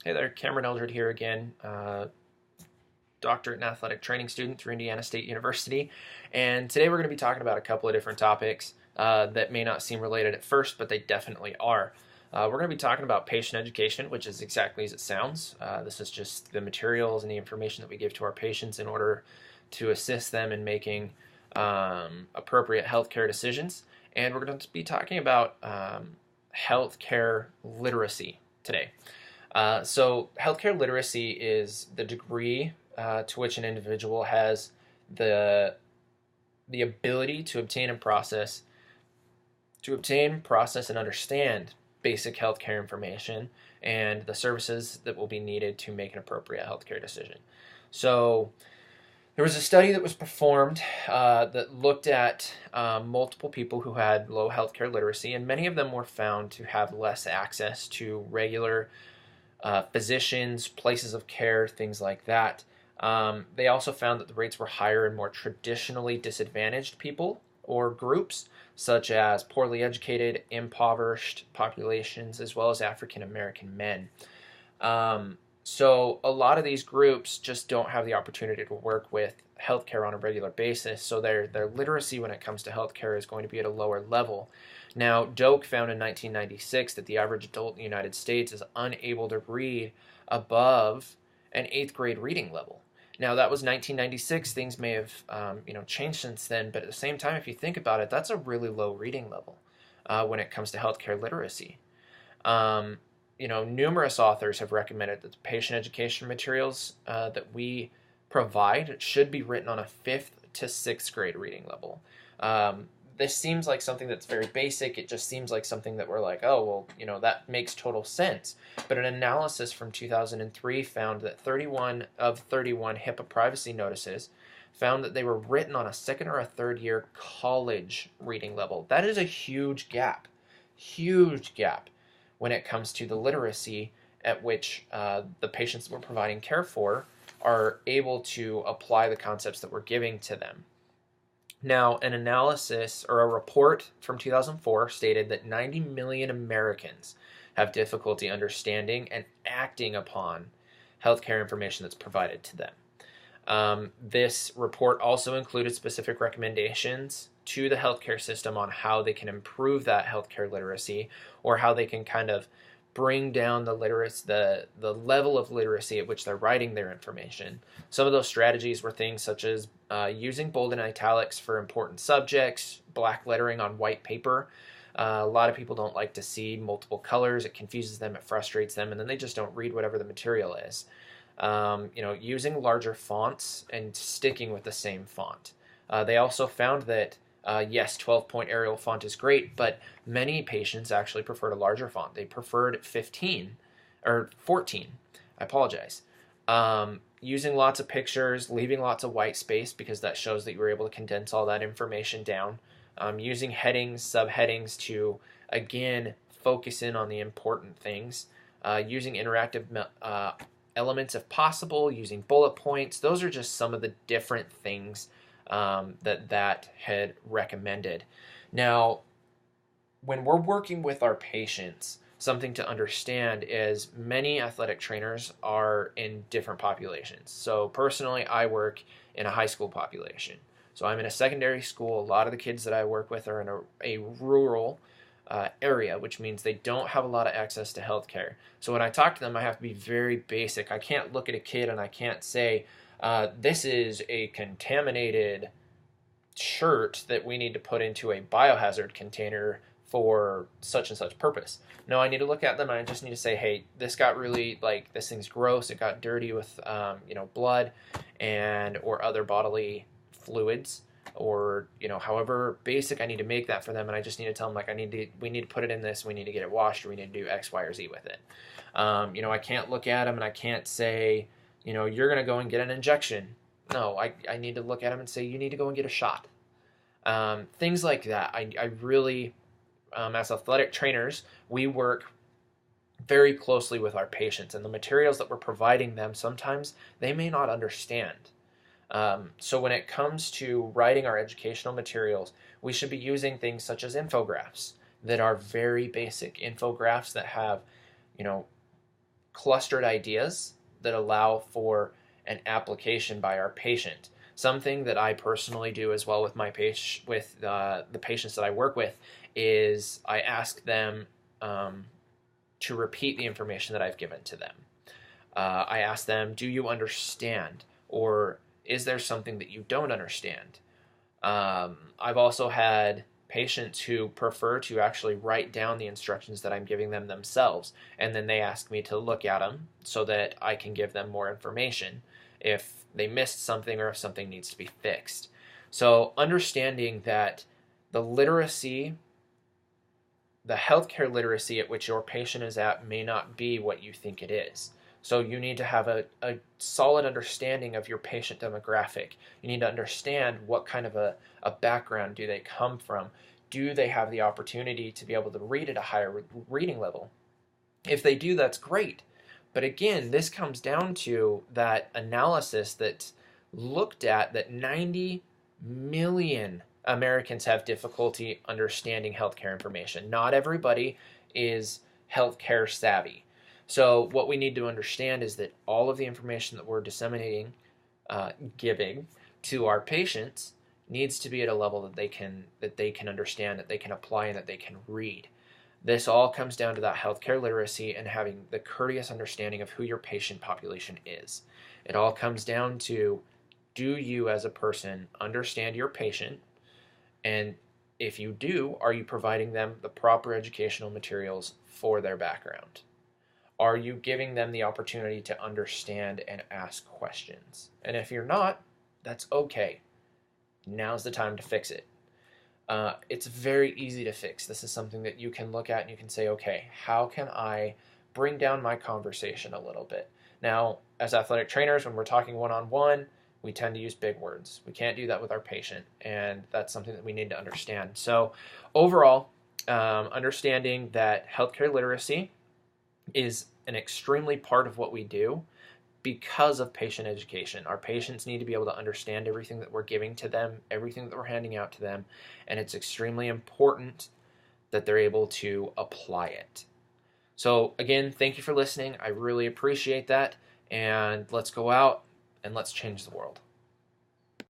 Hey there, Cameron Eldred here again, doctorate and athletic training student through Indiana State University. And today we're going to be talking about a couple of different topics that may not seem related at first, but they definitely are. We're going to be talking about patient education, which is exactly as it sounds. This is just the materials and the information that we give to our patients in order to assist them in making appropriate healthcare decisions. And we're going to be talking about healthcare literacy today. So healthcare literacy is the degree to which an individual has the the ability to obtain, process, and understand basic healthcare information and the services that will be needed to make an appropriate healthcare decision. So there was a study that was performed that looked at multiple people who had low healthcare literacy, and many of them were found to have less access to regular physicians, places of care, things like that. They also found that the rates were higher in more traditionally disadvantaged people or groups, such as poorly educated, impoverished populations, as well as African American men. So a lot of these groups just don't have the opportunity to work with healthcare on a regular basis, so their literacy when it comes to healthcare is going to be at a lower level. Now, Doak found in 1996 that the average adult in the United States is unable to read above an eighth grade reading level. Now, that was 1996. Things may have changed since then, but at the same time, if you think about it, that's a really low reading level when it comes to healthcare literacy. Numerous authors have recommended that the patient education materials that we provide should be written on a fifth to sixth grade reading level. This seems like something that's very basic. It just seems like something that we're like, oh, well, that makes total sense. But an analysis from 2003 found that 31 of 31 HIPAA privacy notices found that they were written on a second or a third year college reading level. That is a huge gap when it comes to the literacy at which the patients that we're providing care for are able to apply the concepts that we're giving to them. Now, an analysis or a report from 2004 stated that 90 million Americans have difficulty understanding and acting upon healthcare information that's provided to them. This report also included specific recommendations to the healthcare system on how they can improve that healthcare literacy, or how they can kind of bring down the level of literacy at which they're writing their information. Some of those strategies were things such as using bold and italics for important subjects, black lettering on white paper. A lot of people don't like to see multiple colors. It confuses them, it frustrates them, and then they just don't read whatever the material is. Using larger fonts and sticking with the same font. They also found that yes, 12-point Arial font is great, but many patients actually preferred a larger font. They preferred 15 or 14. I apologize. Using lots of pictures, leaving lots of white space because that shows that you were able to condense all that information down. Using headings, subheadings to, again, focus in on the important things. Using interactive elements if possible, using bullet points. Those are just some of the different things that had recommended. Now, when we're working with our patients, something to understand is many athletic trainers are in different populations. So personally, I work in a high school population. So I'm in a secondary school. A lot of the kids that I work with are in a rural area, which means they don't have a lot of access to healthcare. So when I talk to them, I have to be very basic. I can't look at a kid and I can't say, this is a contaminated shirt that we need to put into a biohazard container for such and such purpose. No, I need to look at them and I just need to say, hey, this got really, this thing's gross. It got dirty with, blood or other bodily fluids, or, however basic I need to make that for them. And I just need to tell them, we need to put it in this, we need to get it washed, or we need to do X, Y, or Z with it. I can't look at them and I can't say, you're going to go and get an injection. No, I need to look at them and say, you need to go and get a shot. Things like that. I really, as athletic trainers, we work very closely with our patients, and the materials that we're providing them, sometimes they may not understand. So when it comes to writing our educational materials, we should be using things such as infographics that are very basic. Infographics that have, clustered ideas that allow for an application by our patient. Something that I personally do as well with the patients that I work with is I ask them to repeat the information that I've given to them. I ask them, do you understand? Or is there something that you don't understand? I've also had patients who prefer to actually write down the instructions that I'm giving them themselves, and then they ask me to look at them so that I can give them more information if they missed something or if something needs to be fixed. So understanding that the literacy, the healthcare literacy at which your patient is at may not be what you think it is. So you need to have a solid understanding of your patient demographic. You need to understand what kind of a background do they come from. Do they have the opportunity to be able to read at a higher reading level? If they do, that's great. But again, this comes down to that analysis that looked at that 90 million Americans have difficulty understanding healthcare information. Not everybody is healthcare savvy. So what we need to understand is that all of the information that we're disseminating, giving to our patients needs to be at a level that they can understand, that they can apply, and that they can read. This all comes down to that healthcare literacy and having the courteous understanding of who your patient population is. It all comes down to, do you as a person understand your patient? And if you do, are you providing them the proper educational materials for their background? Are you giving them the opportunity to understand and ask questions? And if you're not, that's okay. Now's the time to fix it. It's very easy to fix. This is something that you can look at and you can say, okay, how can I bring down my conversation a little bit? Now, as athletic trainers, when we're talking one-on-one, we tend to use big words. We can't do that with our patient, and that's something that we need to understand. So overall, understanding that healthcare literacy is an extremely part of what we do because of patient education. Our patients need to be able to understand everything that we're giving to them, everything that we're handing out to them, and it's extremely important that they're able to apply it. So again, thank you for listening. I really appreciate that, and let's go out and let's change the world.